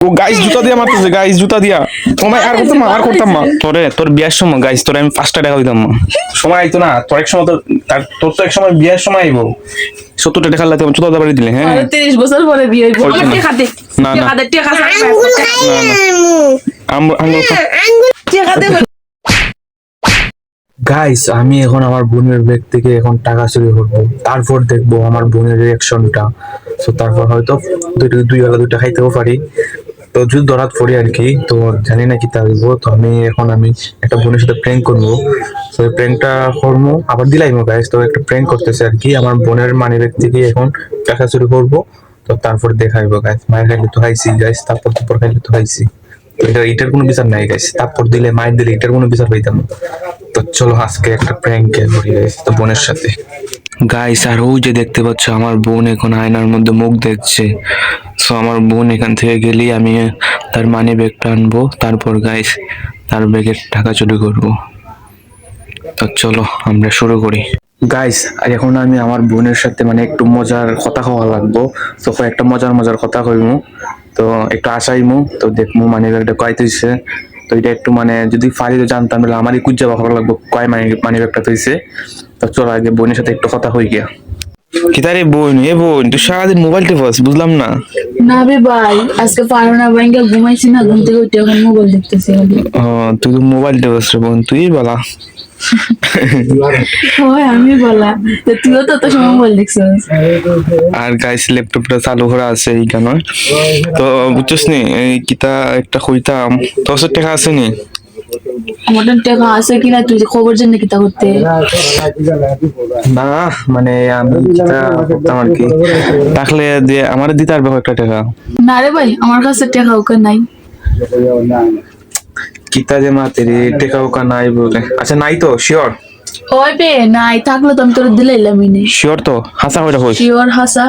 ও guys জুতা দিয়া মারতেছে, গাইস জুতা দিয়া। তোমায় আর করতাম মা তোরে, তোর বিয়ার সময় গাইস তোরে আমি 5টা টাকা দিতাম মা। সময় আইতো না তোর, এক সময় তোর তো এক সময় বিয়ার সময় আইবো। 70 টাকা লাগতে জুতা দাবাড়ি দিলে। হ্যাঁ 30 বছর পরে বিয়ে হইব। ওই না। টাকা দে, না না টাকা দে, টাকা দে, টাকা দে। গাইস আমি এখন আমার বোনের ব্যাগ থেকে এখন টাকা চুরি করবো, তারপর দেখবো আমার বোনের রিয়াকশনটা। তো তারপর হয়তো দুই বেলা দুইটা খাইতেও পারি। তো যদি ধরাত পড়ি আর কি, তো জানি না কি তা হইব। তো আমি একটা বোনের সাথে প্র্যাঙ্ক করবো। তো এই প্র্যাঙ্কটা করবো আবার দিলাইমো গাইস। তো একটা প্র্যাঙ্ক করতেছে আর কি, আমার বোনের মানি ব্যাগ থেকে এখন টাকা চুরি করবো। তো তারপর দেখাইবো গাইস, মায়ের খাইলে তো খাইছি গাইস, তারপর খাইলে তো খাইছি। তো এটার কোনো বিচার নাই গাইস, তারপর দিলে মায়ের দিলে এটার কোনো বিচার পাইতাম না। তো চলো আজকে একটা প্র্যাঙ্ক করি গাইস, তো বোনের সাথে। গাইস আর ওই যে দেখতে পাচ্ছ আমার বোন এখন আয়নার মধ্যে মুখ দেখছে। সো আমার বোন এখান থেকে গেলেই আমি তার মানি ব্যাগটা আনবো, তারপর গাইস তার ব্যাগের টাকা চুরি করবো। তো চলো আমরা শুরু করি গাইস। এখন আমি আমার বোনের সাথে মানে একটু মজার কথা কওয়া লাগবো। তো একটা মজার কথা কইমু, তো একটু আশাইমু, তো দেখমু মানি ব্যাগটা কয় তৈছে। তো এটা একটু মানে যদি ফারি জানতাম তাহলে আমারই কুজ্জা ভালো লাগবো কয় মানি ব্যাগটা তৈছে। তো চলো আগে বোনের সাথে একটু কথা হই গিয়া। কিতারে বোন, এ বোন তুই সারাদিন মোবাইল টিপস, বুঝলাম না। না বে ভাই, আজকে পারো না ভাইঙ্গা ঘুমাইছি না, ঘুম থেকে উঠে এখন মোবাইল দেখতেছি। ও তুই তো মোবাইল টিপস রে বোন, তুই বলা। হয় আমি বলা, তো তুইও তো সময় মোবাইল দেখছিস। আর গাইস ল্যাপটপটা চালু করা আছে এই কেন। তো বুঝছিস নি এই কিতা একটা কইতাম, তোর কাছে টাকা আছে নি? আমার টাকা আছে কিনা তুই খবর জানি কিতা করতে। না মানে আমি কিতা করতাম আর কি, থাকলে দিয়ে আমার দিতে পারবে একটা টাকা। না রে ভাই, আমার কাছে টাকা ওকে নাই। কিতা যে মাতেরি টাকা ওকা নাই বলে, আচ্ছা নাই তো শিওর? ওই বে নাই, থাকলে তো আমি তোর দিলাইলামই নেই। শিওর তো? হাসা হইরা কইস। শিওর হাসা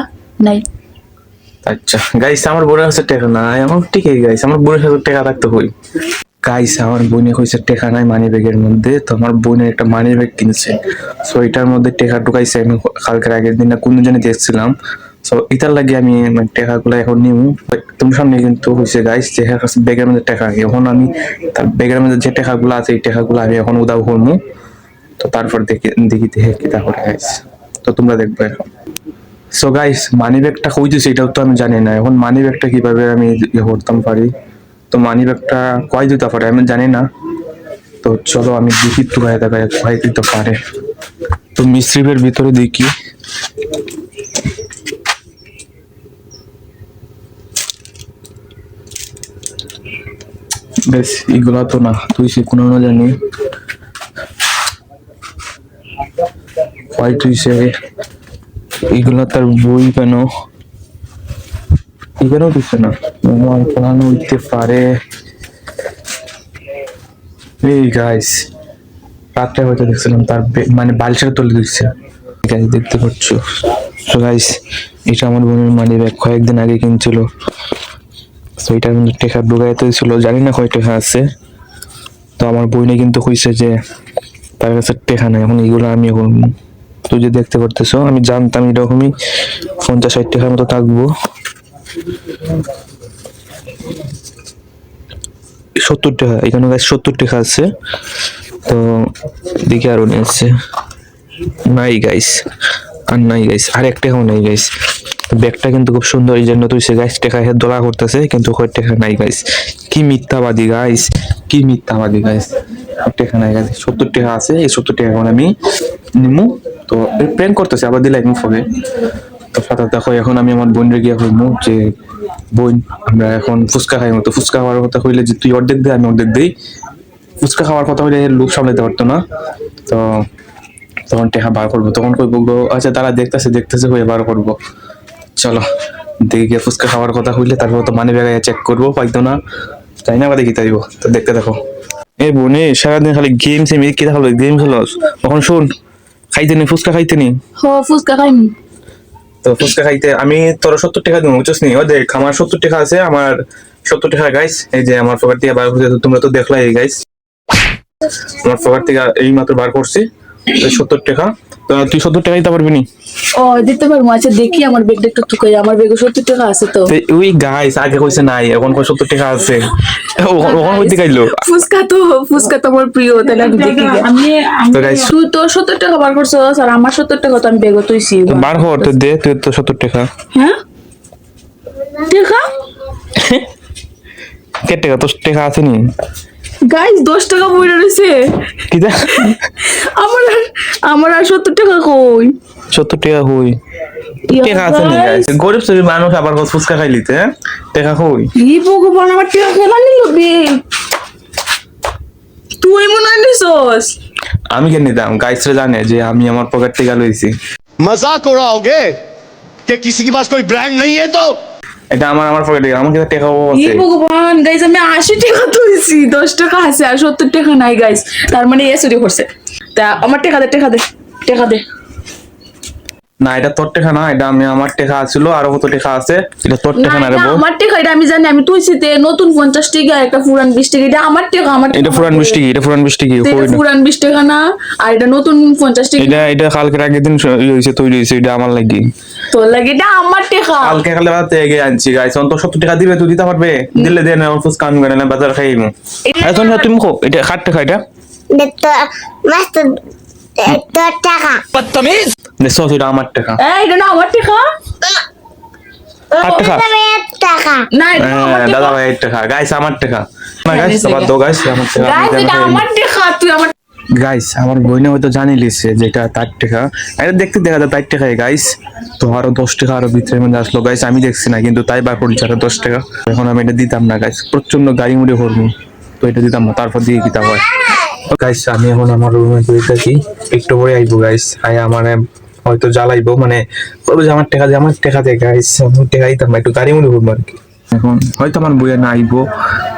নাই। আচ্ছা গাইস আমার বোনের কাছে টাকা নাই, আমার ঠিকই গাইস আমার বোনের কাছে টাকা রাখতে হই। গাইস আমার বোনে কইছে টাকা নাই মানি ব্যাগের মধ্যে, তো আমার বোনের একটা মানি ব্যাগ কিনছে। সো এটার মধ্যে টাকা ঢুকাইছে, আমি কালকের আগের দিন না কোন জানি দেখছিলাম। সো এটার লাগে আমি টাকাগুলো এখন নিমু তোমার সামনে কিন্তু হয়েছে গাইস, যে ব্যাগের মধ্যে টাকা আগে এখন আমি তার ব্যাগের মধ্যে যে টাকাগুলো আছে এই টাকাগুলো আমি এখন উদাও করবো। তো তারপর দেখি দেখি দেখে কি তা করে গাইস, তো তোমরা দেখবে এখন। সো গাইস মানি ব্যাগটা কইতেছে এটাও তো আমি জানি না, এখন মানি ব্যাগটা কিভাবে আমি ইয়ে করতাম পারি। তো মানি ব্যাগটা কয় দিতে পারে আমি জানি না। তো চলো আমি দেখি টুকায় দেখায় কয় দিতে পারে। তো মিস্ত্রিবের ভিতরে দেখি। বেশ এগুলা তো না, তুই সে কোনো না জানি কয় তুই সে এগুলা তার বই কেন এখানেও দিচ্ছে না, আমার পড়ানো উঠতে পারে। এই গাইস রাত্রে হয়তো দেখছিলাম তার মানে বালিশের তলে দিচ্ছে গাইস, দেখতে পাচ্ছ। তো গাইস এটা আমার বোনের মানি ব্যাগ, কয়েকদিন আগে কিনছিল। তো এটার মধ্যে টাকা ঢুকাইতে ছিল, জানি না কয় টাকা আছে। তো আমার বোনে কিন্তু কইছে যে তার কাছে টাকা নাই, এখন এগুলো আমি এখন তুই যে দেখতে পারতেছো আমি জানতাম এরকমই 50-60 টাকার মতো থাকবো। 70 টাকা এখানে গাইস, 70 টাকা আছে। তো দেখি আরো নিয়ে আসছে, নাই গাইস আর নাই গাইস, আর এক টাকাও নাই গাইস। ব্যাগটা কিন্তু খুব সুন্দর, এই জন্য তুই সে গাইস টাকা দোলা করতেছে কিন্তু কয় টাকা নাই গাইস। কি মিথ্যাবাদী গাইস, কি মিথ্যাবাদী গাইস, টাকা নাই গাইস। 70 টাকা আছে, এই 70 টাকা এখন আমি নিমু। তো প্র্যাঙ্ক করতেছে আবার দিলাই ফোনে। তো সাথে দেখো এখন আমি আমার বোনের গিয়া হইমু যে বোন আমরা এখন ফুচকা খাই, মতো ফুচকা খাওয়ার কথা হইলে যে তুই অর্ধেক দে আমি অর্ধেক দিই। ফুচকা খাওয়ার কথা হইলে লোক সামলাতে পারতো না। তো তখন টেহা বার করবো, তখন কইবো গো আচ্ছা তারা দেখতেছে হয়ে বার করবো। চলো দেখি গিয়ে ফুচকা খাওয়ার কথা হইলে তারপর তো মানি ব্যাগে চেক করবো, পাইতো না তাই না, দেখি তাইব। তো দেখতে দেখো এ বোনে সারাদিন খালি গেম সেম কি দেখালো, গেম খেলোস। তখন শুন খাইতে নি ফুচকা খাইতে নি। হ ফুচকা খাইনি। তো ফুচকা খাইতে আমি তোর 70 টাকা দিব বুঝছিস নি, ও দেখ আমার 70 টাকা আছে, আমার 70 টাকা গাইস এই যে আমার পকেট থেকে বার করতে, তোমরা তো দেখলাই গাইস আমার পকেট থেকে এই মাত্র বার করছি। 70 টাকা। তো তুই 70 টাকা দিতে পারবি নি? ও দিতে পারবো। আচ্ছা দেখি আমার ব্যাগটা একটু টুকাই, আমার ব্যাগে 70 টাকা আছে তো। ওই গাইস আগে কইছে নাই, এখন কই 70 টাকা আছে। ওখান কইতে গাইলো। ফুচকা তো আমার প্রিয়, তাহলে আমি দেখি গে। তো গাইস তুই তো 70 টাকা বার করছো আর আমার 70 টাকা তো আমি ব্যাগে তুইছি। বার কর তো দে, তুই তো 70 টাকা। হ্যাঁ টাকা কে টাকা? তোর টাকা আছে নি? গাইস 10 টাকা পড়ে রয়েছে কি দা? আমার আর 70 টাকা কই? 70 টাকা হই টাকা আছে নি গাইস? গরিব শ্রেণীর মানুষ আবার ফুচকা খাইলিতে টাকা হই। এই ভগবান, আমার টাকা খেলা নিল বে। তুই মনে নিছস? আমি কেন নিতাম? গাইসরা জানে যে আমি আমার পকেট থেকে লইছি। मजाक उड़ाओगे कि किसी के पास कोई ब्रांड नहीं है तो এটা আমার পকেটে, আমার কাছে টাকা আছে। এই ভগবান গাইস, আমি 80 টাকা তুইছি, 10 টাকা আছে আর 70 টাকা নাই গাইস। তার মানে এ চুরি করছে। তা আমার টাকা দে, টাকা দে, টাকা দে। না এটা তোর টাকা না, এটা আমার টাকা ছিল, আরো কত টাকা আছে, এটা তোর টাকা না রে বউ। আমার টাকা, এটা আমি জানি, আমি তুইছি তে নতুন 50 টাকা আর একটা পুরান 20 টাকা, এটা আমার টাকা। আমার এটা পুরান মিষ্টি কি? এটা পুরান মিষ্টি কি? এটা পুরান 20 টাকা না, আর এটা নতুন 50 টাকা। এটা কালকে আগের দিন হইছে, তৈরি হইছে, এটা আমার লাগি। তোর লাগে এটা আমার টাকা। কালকে রাতে এগে আনছি গাইস, অন্ত 70 টাকা দিবে, তুই দিতে পারবে? দিলে দেন, আমার ফুচকা আমি গেলাম বাজার খাইমু। আরে তুমি কো এটা 60 টাকা, এটা Master টাকা বদতমিজ। দেখো এটা আমার টাকা। এটা না আমার টাকা। 60 টাকা টাকা না এটা আমার টাকা। দাদা ভাই 8 টাকা গাইস, আমার টাকা না গাইস, তোমার দো গাইস, আমার টাকা। গাইস এটা আমার টাকা, তুই আমার গাইস আমার বইনে হয়তো জানি লিছে যে এটা 8 টাকা, এটা দেখতে দেখা যায় 8 টাকায় গাইস। তো আরো 10 টাকা আরো ভিতরে মধ্যে আসলো গাইস, আমি দেখছি না কিন্তু তাই বার পড়ছে আরো 10 টাকা। এখন আমি এটা দিতাম না গাইস, প্রচন্ড গাড়ি মুড়ে করবো, তো এটা দিতাম না, তারপর দিয়ে দিতাম হয়। গাইস আমি এখন আমার রুমে বসে থাকি, একটু পরে আইবো গাইস। আমার হয়তো জ্বালাইবো, মানে বলবো যে আমার টাকা দে, আমার টাকা দে গাইস, আমি টাকা দিতাম না, একটু গাড়ি মুড়ে করবো আর কি। এখন হয়তো আমার বইয়ে না আইবো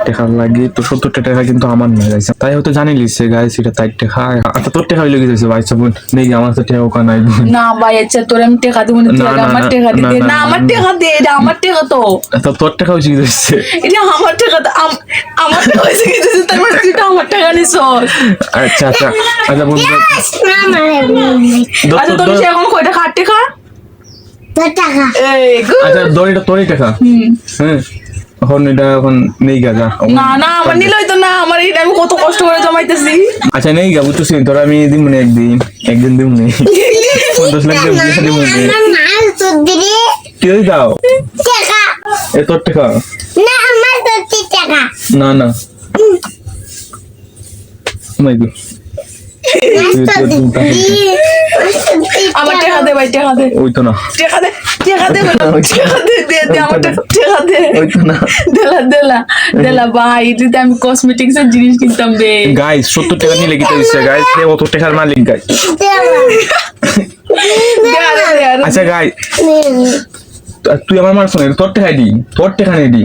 টাকা লাগে, তো 70 টাকা কিন্তু আমার না গাইস, তাই হয়তো জানি লিছে গাইস এটা 8 টাকা। আচ্ছা তোর টাকা হইলে গেছে ভাই, সব নেই আমার তো টাকা ওখানে আইবো না ভাই। আচ্ছা তোর আমি টাকা দেবো না, তুই না, আগে না, আমার না, টাকা না, দে। না, না আমার না, টাকা দে, এটা আমার টাকা তো। তো তোর টাকা হয়েছে কি হচ্ছে? এটা আমার টাকা তো, আমার টাকা হয়েছে কি দিছিস, তার মানে তুই তো আমার টাকা নিছস। আচ্ছা আচ্ছা আচ্ছা বন্ধু, আচ্ছা তোর সে এখন কয়টা? 60 টাকা। টাকা এই গুড। আচ্ছা দড়িটা তোরই টাকা। হ্যাঁ এখন এটা এখন নেই গা, যা। না না আমার নিলই তো না, আমার এটা আমি কত কষ্ট করে জমাইতেছি। আচ্ছা নেই গা, বুঝতেছি তোর আমি দিম না, একদিন দিম না, 50 লাখ দিব না। মাল তো দিদি কি দাও? টাকা এ তোর টাকা না, আমার তো টাকা না না নাই গো। আমার টাকা দে ভাই, টাকা দে, ওই তো না, টাকা দে, টাকা দে, টাকা দে, দে দে আমার টাকা, টাকা দে। ওই তো না দেলা দেলা দেলা ভাই, এটাতে আমি কসমেটিক্স এর জিনিস কিনতাম বে। গাইস 70 টাকা নিয়ে লিখিতে দিচ্ছে গাইস, এ অত টাকার মালিক গাইস। আচ্ছা গাই তুই আমার মারছ না, তোর টাকা দি, তোর টাকা নেই দি,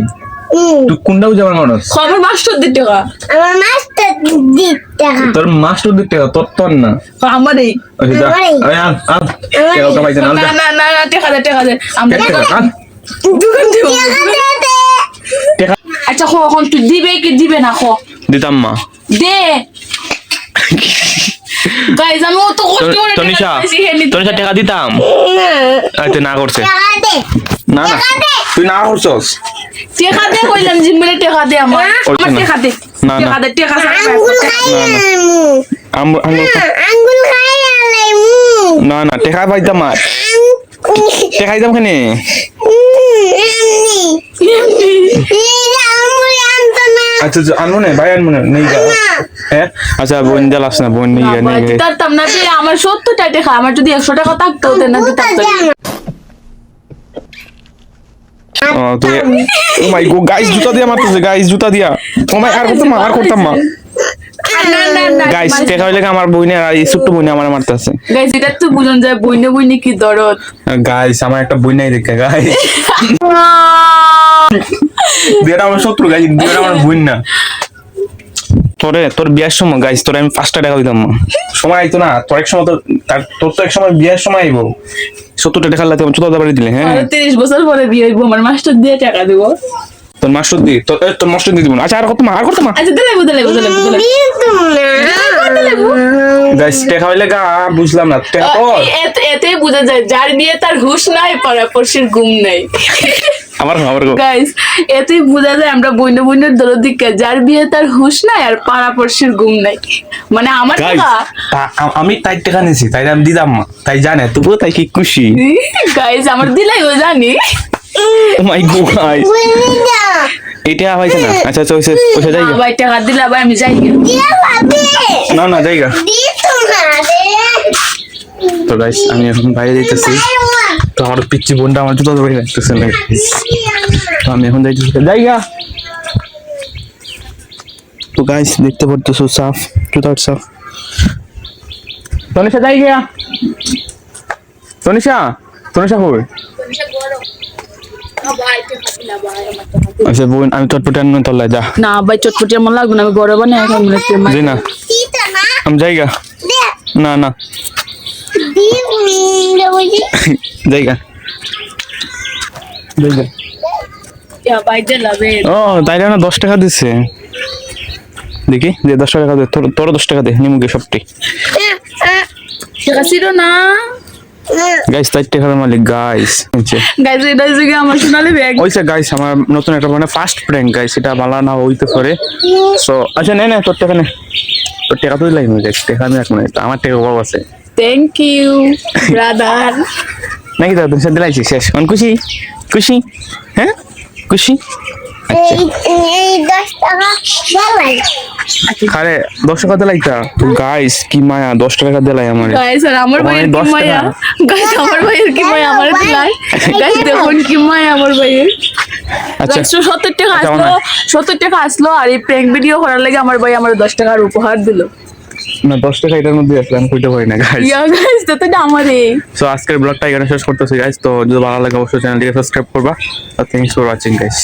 তুই কোনটাও যাবার মানুষ? খবর মাস্টার দি টাকা, আমার মাস্টার দি টাকা তোর মাস্টার দিতে তোর তোর না আমারই। আচ্ছা যা, আরে আন আন কেউ কামাইছে না, না না না না, টাকা দে, টাকা দে, আমরা টাকা আন দোকান দিব। টাকা আচ্ছা খ, এখন তুই দিবে কি দিবে না খ? দিতাম মা। দে গাইস, আমি অত কষ্ট করে টাকা তনিশা পাইছি, হে নিতে। তনিশা টাকা দিতাম, আচ্ছা না করছে, টাকা দে না না তুই না করছস। টাকা দে কইলাম, জিম্বলে টাকা দে আমার, ওইটা আমার না। টাকা দে, না, না। টাকা দে, টাকা ছাড়া আঙ্গুল টাকা- খাই না, না। আলমু আঙ্গুল খাই আলমু না না টাকা পাইতাম, আর টাকা দিতাম কেন? আচ্ছা আনবো না ভাই, আনবো না, নেই গা। হ্যাঁ আচ্ছা বোন জ্বালাস না, বোন নেই গা, নেই গা। দিতাম না বে, আমার 70 টাকা, আমার যদি 100 টাকা থাকতো তো না দিতাম তো। ও তুই ও মাই গো গাইস, জুতা দিয়া মারতেছে গাইস, জুতা দিয়া। ও মাই আর করতাম মা না না না গাইস, টাকা হইলে আমার বইনে আর এই ছোট্ট বইনে আমার মারতেছে গাইস, এটা তো বুঝুন যায় বইনে বইনে কি দরদ। গাইস, আমার একটা বই নাই দেখে গাইস, দুইটা আমার শত্রু গাইস, দুইটা আমার বই না। তোর বিয়ার সময় গাইস তোর আমি 5 টাকা দিতাম, সময় আইতো না তোর, এক সময় তোর তো এক সময় বিয়ার সময় আইবো, 70 টাকা লাগতে চুতা দাবাড়ি দিলে। হ্যাঁ 30 বছর পরে বিয়ে হইব, আমার মাস্টার দিয়ে টাকা দিব। তোর মাস্টার দি তোর মাস্টার দি দিব না। আচ্ছা আর কত মা আচ্ছা দিলে গাইস টাকা হইলে গা বুঝলাম না টাকা তো এতে বোঝা যায় যার বিয়ে তার হুঁশ নাই পাড়াপড়শির ঘুম নাই। আমার গাইস এতেই বোঝা যায় আমরা বইনের দলের দিকে যার বিয়ে তার হুঁশ নাই আর পাড়াপড়শির ঘুম নাই। মানে আমার গাইস টাকা আমি তাই টাকা নিছি তাই আমি দিলাম না তাই জানে তবুও তাই কি খুশি। গাইস আমার দিলাই ও জানি। ও মাই গড গাইস এটা হইছে না। আচ্ছা আচ্ছা ওইসে যাইগা ভাই টাকা দিলা ভাই আমি যাই না যাইগা। তো গাইস আমি এখন বাইরে যাইতেছি। তো আমার পিচ্চি বোনটা আমার জুতা ধরে রাখতেছে না। তো আমি এখন যাইতেছি যাইগা। তো গাইস দেখতে পারতেছো সাফ জুতা সাফ। তনিষা যাইগা তনিষা কই? আচ্ছা বোন আমি চটপটি আনবো তোর যা। না ভাই চটপটি আমার লাগবে না আমি গড়ে বানিয়ে খাই জি না আমি যাইগা না যাইগা ভাই দিলাবে ও তাই না 10 টাকা দিছে দেখি যে 10 টাকা দে তোর 10 টাকা দে নিমুকে সবটি টাকা ছিল না। গাইস 4 টাকার মালিক গাইস গাইস এটা হচ্ছে আমার সোনালি ব্যাগ। ওইসে গাইস আমার নতুন একটা মানে ফার্স্ট প্র্যাঙ্ক গাইস এটা ভালো না হইতে পারে। সো আচ্ছা নে তোর টাকা নে তোর টাকা তো লাগবে গাইস টাকা আমি রাখবো না আমার টাকা অভাব আছে। Thank you brother. নাকি তো তুমি দিলাইছি শেষ খুশি হ্যাঁ খুশি। এই 10 টাকা দিলাই আরে 10 টাকা দিলাইতা গাইস কি মায়া 10 টাকা দিলাই আমার গাইস আর আমার ভাইয়ের কি 10 মায়া। টাকা। গাইস আমার ভাইয়ের কি মায়া আমার দিলাই। গাইস দেখুন কি মায়া আমার ভাইয়ের। আচ্ছা গাইস 70 টাকা আচ্ছা, আসলো 70 টাকা আসলো আর এই প্র্যাঙ্ক ভিডিও করার লাগে আমার ভাই আমার 10 টাকার উপহার দিল। না 10 টাকা এটার মধ্যে আসলে আমি কইতে পারি না গাইস। ইয়া গাইস তো আমারে। সো আজকের ব্লগটা এখানে শেষ করতেছি গাইস। তো যদি ভালো লাগে অবশ্যই চ্যানেলটিকে সাবস্ক্রাইব করবা। Thanks for watching guys.